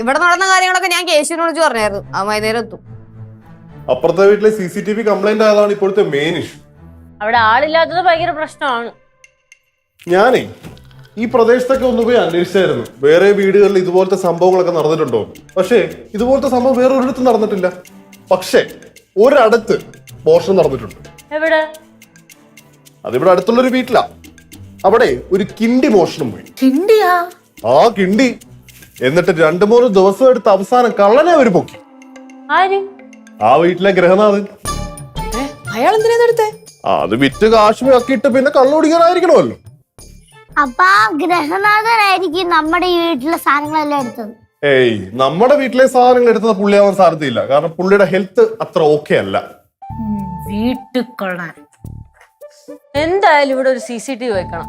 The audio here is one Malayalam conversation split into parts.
ഇവിടെ നടന്ന കാര്യങ്ങളൊക്കെ ഞാൻ കേശുവിനെ വിളിച്ച് പറഞ്ഞായിരുന്നു. ആ വൈകുന്നേരം എത്തും. അപ്പുറത്തെ വീട്ടിലെ CCTV കംപ്ലൈന്റ് ആയതാണ് ഇപ്പോഴത്തെ മെയിൻ ഇഷ്യൂ. അവിടെ ആളില്ലാത്തത് ഭയങ്കര പ്രശ്നമാണ്. ഞാനേ ഈ പ്രദേശത്തൊക്കെ ഒന്ന് പോയി അന്വേഷിച്ചായിരുന്നു, വേറെ വീടുകളിൽ ഇതുപോലത്തെ സംഭവങ്ങളൊക്കെ നടന്നിട്ടുണ്ടോ. പക്ഷേ ഇതുപോലത്തെ സംഭവം വേറെ ഒരിടത്തും നടന്നിട്ടില്ല. പക്ഷേ ഒരിടത്ത് മോഷണം നടന്നിട്ടുണ്ട്. എവിടെ? അതിവിടെ അടുത്തുള്ളൊരു വീട്ടിലാ. അവിടെ ഒരു കിണ്ടി മോഷണം പോയി. കിണ്ടിയാ? ആ കിണ്ടി. എന്നിട്ട് 2-3 ദിവസം എടുത്ത് അവസാനം കള്ളനെ അവര് പൊക്കി. ആര്? ആ വീട്ടിലെ ഗ്രഹനാഥൻ. അയാൾ എന്തിനാ എടുത്തേ? അത് വിറ്റ് കാശ് ആക്കിയിട്ട് പിന്നെ കള്ളുടിക്കാനായിരിക്കണമല്ലോ. അപ്പൊ ഗ്രഹനാഥനായിരിക്കും നമ്മുടെ ഈ വീട്ടിലെ സാധനങ്ങളെല്ലാം എടുത്തത്. ഏയ്, നമ്മുടെ വീട്ടിലെ സാധനങ്ങൾ എടുത്തത് പുള്ളിയാവാൻ സാധ്യതയില്ല. കാരണം പുള്ളിയുടെ ഹെൽത്ത് അത്ര ഓക്കെ അല്ല. വീട്ടുകൊള്ളാൻ എന്തായാലും ഇവിടെ ഒരു CCTV വെക്കണം.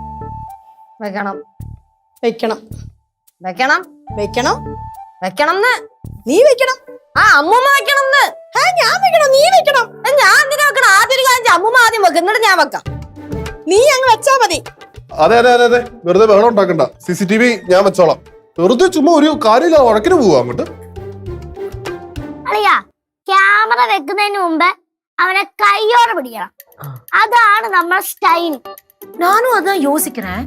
വെക്കണം വെക്കണം വെക്കണം വെക്കണം വെക്കണം. നീ വെക്കണം. ആ അമ്മൂമ്മ വെക്കണം. ഞാൻ വെക്കണം, നീ വെക്കണം. ഞാൻ എന്തിനാ വെക്കണം? ആദ്യം ഒരു കാര്യം അമ്മൂമ്മ ആദ്യം വെക്കും, എന്നിട്ട് ഞാൻ വെക്കാം. നീ അങ്ങ് വെച്ചാ മതി. അതെ അതെ അതെ അതെ, വെറുതെ ബഹളം ഉണ്ടാക്കണ്ട. CCTV ഞാൻ വെച്ചോളാം. വെറുതെ ചുമ്മാ ഒരു കാര്യമില്ല, വഴക്കിന് പോവാ അങ്ങോട്ട്. അളിയാ, ക്യാമറ വെക്കുന്നതിന് മുമ്പ് അവനെ കയ്യോടെ പിടിക്കണം. അതാണ് നമ്മുടെ സ്റ്റൈൽ. நானும் அதான் யோசிக்கிறேன்.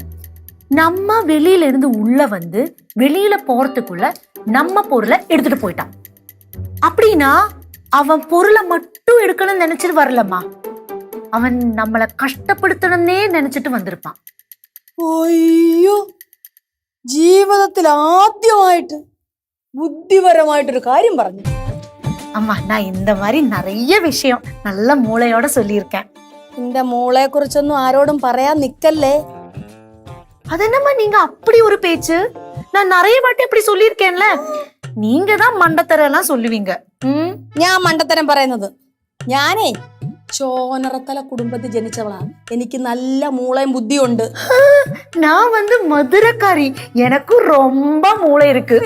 நம்ம வெளியில இருந்து உள்ள வந்து வெளியில போறதுக்குள்ள நம்ம பொருளை எடுத்துட்டு போயிட்டான் அப்படின்னா அவன் பொருளை மட்டும் எடுக்கணும்னு நினைச்சிட்டு வரலம்மா, அவன் நம்மளை கஷ்டப்படுத்தணும்னே நினைச்சிட்டு வந்திருப்பான். അയ്യോ, ജീവിതത്തിൽ ആദ്യമായിട്ട് ബുദ്ധിപരമായിട്ടൊരു കാര്യം പറഞ്ഞു. அம்மா, நான் இந்த மாதிரி நிறைய விஷயம் நல்ல மூளையோட சொல்லியிருக்கேன். നിന്റെ മോളെ കുറിച്ചൊന്നും ആരോടും പറയാൻ നിക്കല്ലേ. அதென்னம்மா நீங்க அப்படி ஒரு பேச்சு? நான் நிறைய வாட்டி அப்படி சொல்லியிருக்கேன்ல. நீங்க தான் மண்டத்தரம் எல்லாம் சொல்லுவீங்க. ഞാൻ മണ്ടത്തരം പറയുന്നത്? ഞാനേ ചോനറത്തല കുടുംബത്തിൽ ജനിച്ചവളാണ്. എനിക്ക് നല്ല മൂളയും ബുദ്ധിയുണ്ട്. நான் வந்து மதுரக்காரி, எனக்கும் ரொம்ப மூளை இருக்கு.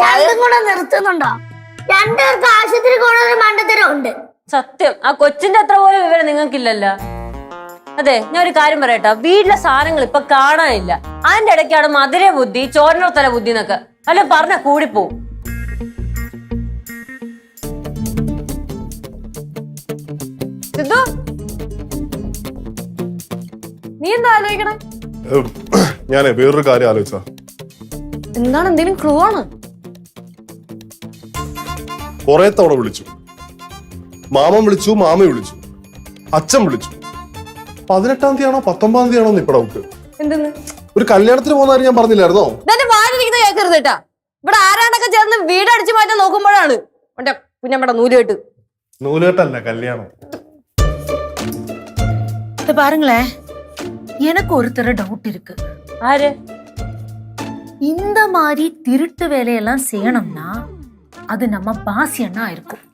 രണ്ടും കൂടെ നിർത്തുന്നുണ്ടോ? രണ്ടുപേർക്ക് ആശുപത്രി കൊണ്ടൊരു മണ്ടത്തരം ഉണ്ട്. സത്യം, ആ കൊച്ചിന്റെ അത്ര പോലും വിവരം നിങ്ങൾക്കില്ലല്ലോ. അതെ, ഞാൻ ഒരു കാര്യം പറയട്ടോ, വീട്ടിലെ സാധനങ്ങൾ ഇപ്പൊ കാണാനില്ല. അതിന്റെ ഇടയ്ക്കാണ് മധുര ബുദ്ധി, ചോരനോത്തല ബുദ്ധി എന്നൊക്കെ അല്ല പറഞ്ഞ കൂടിപ്പോവും. സിദ്ധു, നീ എന്താ ആലോചിക്കണേ? ഞാനേ വേറൊരു കാര്യം ആലോചിച്ച. എന്താണ്? എന്തെങ്കിലും ക്ലൂ ആണ്? കുറെ തവണ വിളിച്ചു, മാമൻ വിളിച്ചു, മാമ വിളിച്ചു, അച്ഛൻ വിളിച്ചു. 18-ാം തീയതി ആണോ 19-ാം തീയതി ആണോ ഇപ്പൊ ഡൗട്ട്. എന്തെന്ന്? ഒരു കല്യാണത്തിന് പോകുന്ന കാര്യം ഞാൻ പറഞ്ഞില്ലായിരുന്നോ? ഇതെന്റെ വാലിരിക്കുന്ന കേൾക്കരുത് കേട്ടാ. ഇവിടെ ആരാണ്ടൊക്കെ ചേർന്ന് വീട് അടിച്ചു മാറ്റാൻ നോക്കുമ്പോഴാണ് എന്റെ കുഞ്ഞമ്മയുടെ നൂലുകെട്ട്. നൂലുകെട്ടല്ല, കല്യാണം. இத பாருங்களேன், எனக்கு ஒருத்தர டவுட் இருக்கு. ആര്? இந்த மாதிரி திருட்டு வேலையெல்லாம் செய்யணும்னா அது நம்ம பாசி அண்ணா இருக்கும்.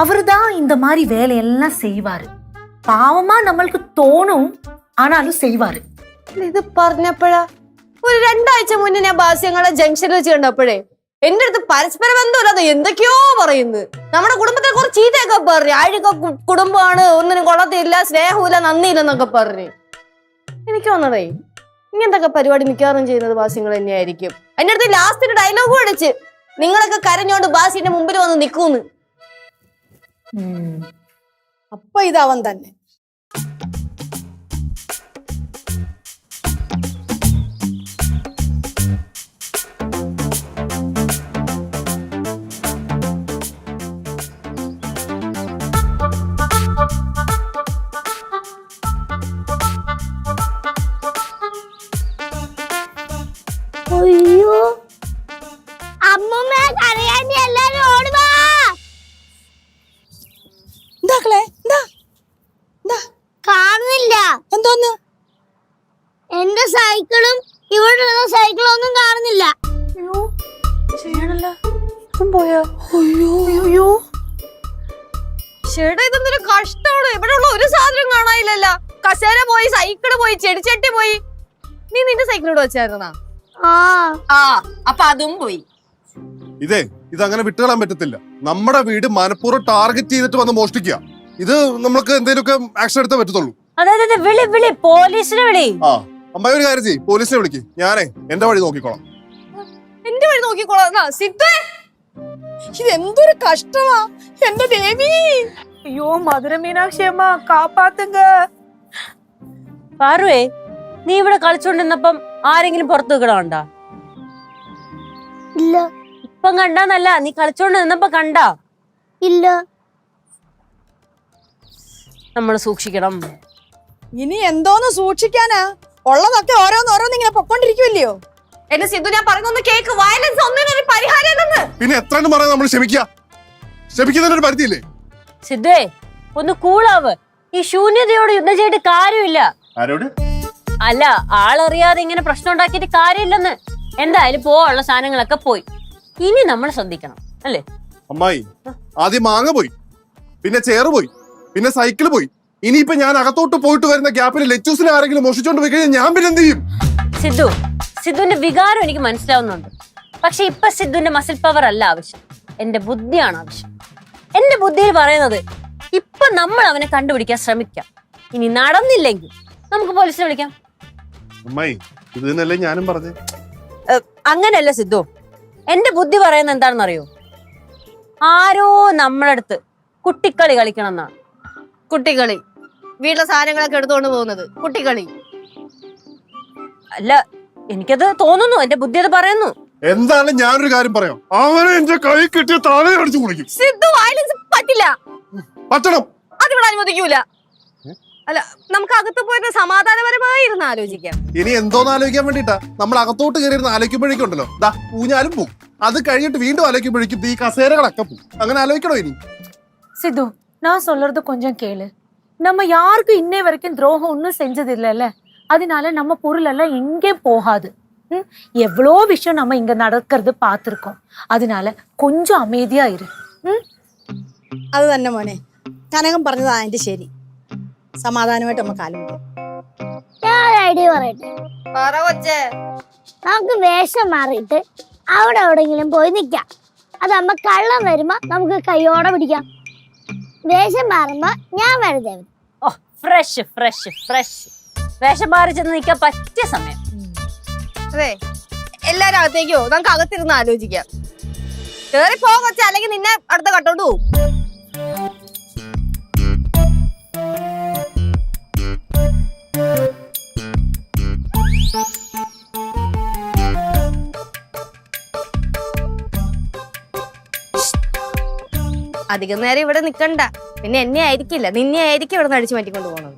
அவர்தான் இந்த மாதிரி வேலையெல்லாம் செய்வாரு. பாவமா நம்மளுக்கு தோணும், ஆனாலும் செய்வாரு. ഇത് പറഞ്ഞപ്പോഴാ ഒരു 2 ആഴ്ച മുന്നേ ഞാൻ ബാസ്യങ്ങളെ ജംഗ്ഷനിൽ വെച്ച് കണ്ടപ്പോഴേ എന്റെ അടുത്ത് പരസ്പര ബന്ധമില്ലാതെ എന്തൊക്കെയോ പറയുന്നു. നമ്മുടെ കുടുംബത്തെ കുറിച്ച് ചീത്തയൊക്കെ പറഞ്ഞു. അഴുക കുടുംബമാണ്, ഒന്നിനും കൊള്ളത്തില്ല, സ്നേഹമില്ല, നന്ദിയില്ലെന്നൊക്കെ പറഞ്ഞു. എനിക്ക് തോന്നണേ ഇങ്ങനത്തെ പരിപാടി മിക്കവാറും ചെയ്യുന്നത് ബാസ്യങ്ങൾ തന്നെയായിരിക്കും. എന്റെ അടുത്ത് ലാസ്റ്റ് ഡയലോഗും അടിച്ച്, നിങ്ങളൊക്കെ കരഞ്ഞോണ്ട് ബാസിന്റെ മുമ്പിൽ വന്ന് നിൽക്കൂന്ന്. അപ്പൊ ഇതവൻ തന്നെ. അയ്യോ, അമ്മൂമ്മ കരയാൻ എല്ലാരും ഓടുവാ. എന്താക്കളെ? എന്താ കാണുന്നില്ല. എന്തോന്ന്? എന്റെ സൈക്കിളും ഇവിടെ സൈക്കിളും ഒന്നും കാണുന്നില്ല. ചേട്ടാ, ഇതൊന്നൊരു കഷ്ടമാണ്. ഇവിടെയുള്ള ഒരു സാധനം കാണാനില്ലല്ലോ. കസേര പോയി, സൈക്കിള് പോയി, ചെടിച്ചട്ടി പോയി. നീ നിന്റെ സൈക്കിളോട് വെച്ചായിരുന്നാ? അപ്പൊ അതും പോയി. ഇതങ്ങനെ വിട്ടുകളാൻ പറ്റത്തില്ല. നമ്മുടെ വീട് മനഃപൂർവ്വം ടാർഗറ്റ് ചെയ്തിട്ട് വന്ന് മോഷ്ടിക്കുക. ഇത് നമ്മൾക്ക് എന്തെങ്കിലുമൊക്കെ ആക്ഷൻ എടുത്തേ പറ്റത്തുള്ളൂ. അതെ, വിളി പോലീസിനെ വിളി. അമ്മായി ഒരു കാര്യം ചെയ്യ്, പോലീസിനെ വിളിക്ക്. ഞാനേ എന്റെ വഴി നോക്കിക്കോളാം. എന്റെ വഴി നോക്കിക്കോളാം. സിദ്ധേ, ഇതെന്തൊരു കഷ്ടമാ എന്റെ ദേവി. ஐயோ மதுரை மீனாட்சி அம்மா காப்பாத்துங்க. പാറുവേ, നീ ഇവിടെ കളിച്ചോണ്ടിരുന്നപ്പം ആരെങ്കിലും പുറത്തു നിൽക്കണ? ഇല്ല ഇപ്പം കണ്ടാന്നല്ല, നീ കളിച്ചോണ്ട് നിന്നപ്പോ കണ്ടാ? ഇല്ല. നമ്മൾ സൂക്ഷിക്കണം. ഇനി എന്തോന്ന് സൂക്ഷിക്കാനാ? ഉള്ളതൊക്കെ ഓരോന്നോരോന്ന് ഇങ്ങനെ പൊക്കോണ്ടിരിക്കുമല്ലയോ? എന്റെ സിദ്ധു, ഞാൻ പറയുന്നൊന്ന് കേക്ക്. വയലൻസ് ഒന്നിനൊരു പരിഹാരം. പിന്നെ എത്ര പറയാൻ നമ്മൾ ക്ഷമിക്കുന്നതിനൊരു പരിധിയില്ലേ? സിദ്ധുവേ, ഒന്ന് കൂളാവ്. ഈ ശൂന്യതയോട് യുദ്ധം ചെയ്തിട്ട് കാര്യമില്ല. ആരോട്? അല്ല, ആളറിയാതെ ഇങ്ങനെ പ്രശ്നം ഉണ്ടാക്കിയിട്ട് കാര്യമില്ലെന്ന്. എന്തായാലും പോവാനുള്ള സാധനങ്ങളൊക്കെ പോയി. ഇനി നമ്മൾ ശ്രദ്ധിക്കണം, അല്ലേ? അമ്മായി, ആദ്യം മാങ്ങ പോയി, പിന്നെ ചേറ് പോയി, പിന്നെ സൈക്കിൾ പോയി. ഇനിയിപ്പോ ഞാൻ അകത്തോട്ട് പോയിട്ട് വരുന്ന ഗ്യാപ്പിൽ ലെറ്റൂസിനെ ആരെങ്കിലും മോഷിച്ചോണ്ട് പോയി കഴിഞ്ഞാൽ ഞാൻ പിന്നെ എന്ത് ചെയ്യും? സിദ്ധുവിന്റെ വികാരം എനിക്ക് മനസ്സിലാവുന്നുണ്ട്. പക്ഷെ ഇപ്പൊ സിദ്ധുവിന്റെ മസിൽ പവർ അല്ല ആവശ്യം, എന്റെ ബുദ്ധിയാണ് ആവശ്യം. എന്റെ ബുദ്ധിയിൽ പറയുന്നത് ഇപ്പൊ നമ്മൾ അവനെ കണ്ടുപിടിക്കാൻ ശ്രമിക്കാം. ഇനി നടന്നില്ലെങ്കിൽ നമുക്ക് പോലീസിനെ വിളിക്കാം. അമ്മായി, ഇത് തന്നെയല്ലേ ഞാനും പറഞ്ഞു. അങ്ങനെയല്ല സിദ്ധു, എന്റെ ബുദ്ധി പറയുന്നത് എന്താണെന്നറിയോ? ആരോ നമ്മളടുത്ത് കുട്ടിക്കളി കളിക്കണം എന്നാണ്. കുട്ടികളി? വീട്ടിലെ സാധനങ്ങളൊക്കെ എടുത്തുകൊണ്ട് പോകുന്നത് കുട്ടികളി? അല്ല, എനിക്കത് തോന്നുന്നു, എന്റെ ബുദ്ധി അത് പറയുന്നു. എന്താണ്? ഞാനൊരു കാര്യം പറയാം. അവനെ എന്റെ കൈ കിട്ടിയ താഴെ അടിച്ചു കുളിക്കും. സിദ്ധു, വയലൻസ് പറ്റില്ല. പറ്റണം. അതിവിടെ അനുവദിക്കൂല. അല്ല, നമുക്ക് അകത്ത് പോയിരുന്ന സമാധാനപരമായി ഇരുന്ന് ആലോചിക്കാം. ഇനി എന്തോന്ന് ആലോചിക്കാൻ വേണ്ടിട്ടാ നമ്മൾ അകത്തോട്ട് കയറിയിരുന്ന് ആലോചിക്കുമ്പോഴേക്കും ഉണ്ടല്ലോ, ദാ ഊഞ്ഞാലും പോകും. അത് കഴിഞ്ഞിട്ട് വീണ്ടും ആലോചിക്കുമ്പോഴേക്കും ഈ കസേരകളൊക്കെ പോകും. അങ്ങനെ ആലോചിക്കണോ ഇനി? சித்து, நான் சொல்றது கொஞ்சம் கேளு. நம்ம யாருக்கும் இன்னை வரைக்கும் துரோகம் ஒன்றும் செஞ்சது இல்லைல்ல. அதனால நம்ம பொருள் எல்லாம் எங்கேயும் போகாது. எவ்வளோ விஷயம் நம்ம இங்க நடக்கிறது பார்த்துருக்கோம். அதனால கொஞ்சம் அமைதியா இரு. അത് തന്നെ മോനെ, കനകം പറഞ്ഞതാ അതിന്റെ ശരി. സമാധാനമായിട്ട് നമുക്ക് ആലോചിക്കാം. ഞാൻ ഒരു ഐഡിയ പറയട്ടെ. പറ കൊച്ചേ. നമുക്ക് വേഷം മാറിയിട്ട് അവിടെ എവിടെങ്കിലും പോയി നിക്കാം. അതാകുമ്പോ കള്ളം വരുമ്പോ നമുക്ക് കൈയോടെ പിടിക്കാം. വേഷം മാറുമ്പോ ഞാൻ വെറുതെ വരും. ഓ, ഫ്രഷ് ഫ്രഷ് ഫ്രഷ്. വേഷം മാറി ചെന്ന് നിൽക്കാൻ പറ്റിയ സമയം. അതെ, എല്ലാരും അകത്തേക്കോ, നമുക്ക് അകത്തിരുന്ന് ആലോചിക്കാം. കേറി പോ കൊച്ചേ, അല്ലെങ്കിൽ നിന്നെ അടുത്ത കട്ടോണ്ട് പോവും. അധികം നേരം ഇവിടെ നിക്കണ്ട. പിന്നെ എന്നെ ആയിരിക്കില്ല, നിന്നെ ആയിരിക്കും ഇവിടെ നിന്ന് അടിച്ചു മാറ്റിക്കൊണ്ട് പോകണത്.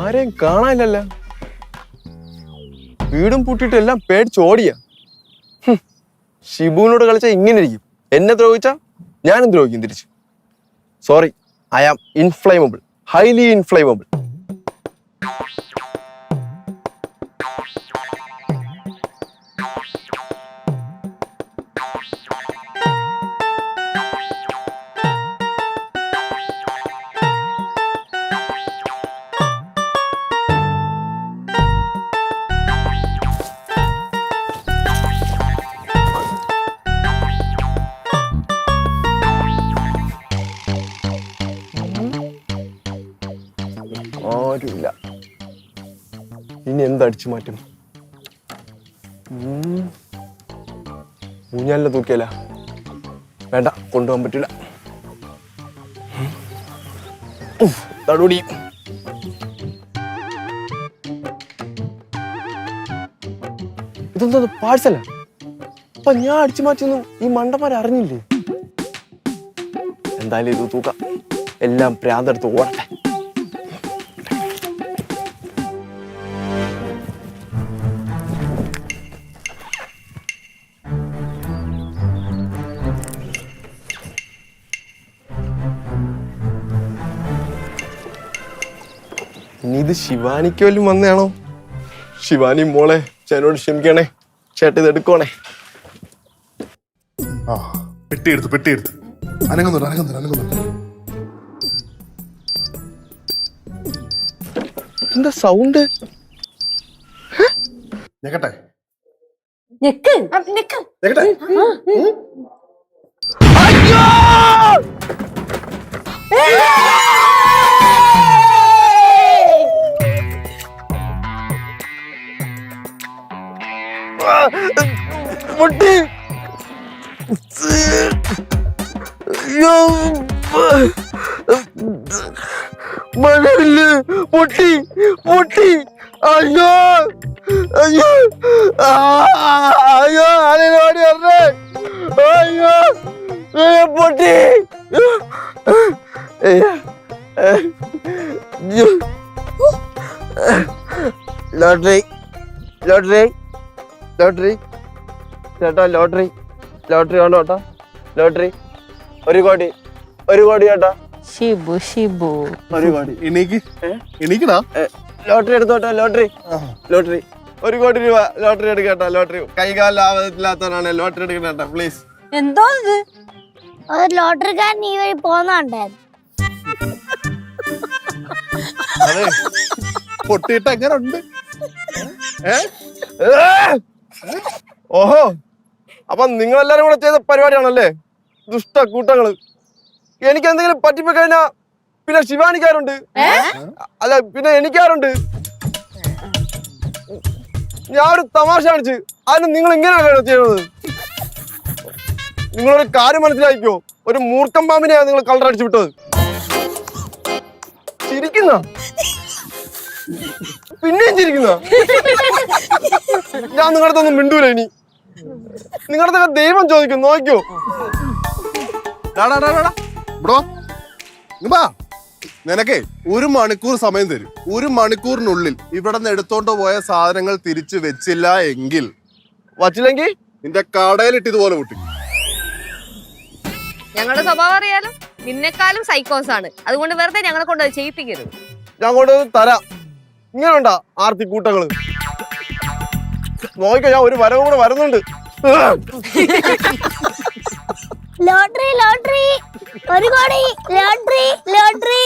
ആരെയും കാണാനില്ലല്ലോ. വീടും പൂട്ടിയിട്ട് എല്ലാം പേടിച്ചോടിയ. ഷിബുവിനോട് കളിച്ചാൽ ഇങ്ങനെ ഇരിക്കും. എന്നെ ദ്രോഹിച്ചാ ഞാനും ദ്രോഹിക്കും തിരിച്ച്. Sorry, I am inflammable, highly inflammable. ആരുമില്ല. ഇനി എന്തടിച്ചു മാറ്റും? ഊഞ്ഞാലിനെ തൂക്കിയല്ല, വേണ്ട, കൊണ്ടുപോകാൻ പറ്റില്ല. തടൂടി. ഇതെന്താ പാഴ്സല? അപ്പൊ ഞാൻ അടിച്ചു മാറ്റിയൊന്നും ഈ മണ്ടന്മാരെ അറിഞ്ഞില്ലേ? എന്തായാലും ഇത് തൂക്കാം, എല്ലാം പ്രാന്തെടുത്ത് ഓടട്ടെ. ഇനി ഇത് ശിവാനിക്ക് വല്ലതും വന്നതാണോ? ശിവാനി മോളെ, ചേട്ടനോട് ക്ഷമിക്കണേ, ചേട്ടൻ ഇത് എടുക്കണേ. ആ പെട്ടിയെടുത്ത് അനങ്ങുന്നുണ്ട്. എന്താ സൗണ്ട്? ഞെക്കട്ടെ? ഞെക്ക് ഞെക്കട്ടെ? പൊട്ടി. മഴവില്ല് പൊട്ടി. അയ്യോ ആനോടി പറഞ്ഞേ. അയ്യോ പൊട്ടി. ലോട്ടറി ചേട്ടാ, ലോട്ടറി വേണ്ട ചേട്ടാ. ലോട്ടറി 1 കോടി ചേട്ടാ. ഷിബു 1 കോടി. എണീക്കടാ. ലോട്ടറി എടുത്തോട്ടെ. ലോട്ടറി 1 കോടി രൂപ. ലോട്ടറി എടുക്കട്ടാ. ലോട്ടറി കൈകാലാവത്തില്ലാത്തവരാണ് ലോട്ടറി എടുക്കണേട്ടാ, പ്ലീസ്. എന്തോ ഇത്? ഒരു ലോട്ടറിക്കാരൻ ഈ വഴി പോന്നുണ്ടായിരുന്നു. അതെ, പൊട്ടിയിട്ട് എങ്ങനെ ഉണ്ട്? ഓഹോ, അപ്പൊ നിങ്ങളെല്ലാരും കൂടെ ചെയ്ത പരിപാടിയാണല്ലേ, ദുഷ്ട കൂട്ടങ്ങള്. എനിക്ക് എന്തെങ്കിലും പറ്റിപ്പോയി കഴിഞ്ഞാ പിന്നെ ശിവാനിക്കാരുണ്ട്, അല്ല പിന്നെ എനിക്കാരുണ്ട്. ഞാൻ ഒരു തമാശ കാണിച്ച് അതിന് നിങ്ങൾ ഇങ്ങനെയാണ് ചെയ്യുന്നത്. നിങ്ങളൊരു കാര്യം മനസ്സിലാക്കിക്കോ, ഒരു മൂർഖം പാമ്പിനെയാണ് നിങ്ങൾ കളർ അടിച്ചു വിട്ടത്. ചിരിക്കുന്ന പിന്നെയും ചിരിക്കുന്ന. ഞാൻ നിങ്ങളുടെ അടുത്തൊന്നും മിണ്ടൂല ഇനി. നിങ്ങളുടെ ദൈവം ചോദിക്കും, നോക്കിയോ. ബ്രോ നിനക്കേ 1 മണിക്കൂർ സമയം തരും. 1 മണിക്കൂറിനുള്ളിൽ ഇവിടെ നിന്ന് എടുത്തോണ്ട് പോയ സാധനങ്ങൾ തിരിച്ചു വെച്ചില്ല എങ്കിൽ വച്ചില്ലെങ്കിൽ നിന്റെ കടയിലിട്ട് ഇതുപോലെ പൊട്ടി. ഞങ്ങളുടെ സ്വഭാവം അറിയാലോ, നിന്നെക്കാളും സൈക്കോസ് ആണ്. അതുകൊണ്ട് വെറുതെ ഞങ്ങളെ കൊണ്ട് അത് ചെയ്യിപ്പിക്കരുത്. ഞാൻ കൊണ്ടുവന്ന് തരാം. ഇങ്ങനെ ഉണ്ടാ ആർത്തി കൂട്ടങ്ങള്. നോക്കിക്കോ, ഞാൻ ഒരു വരവ് കൂടെ വരുന്നുണ്ട്. ലോട്ടറി 1 കോടി. ലോട്ടറി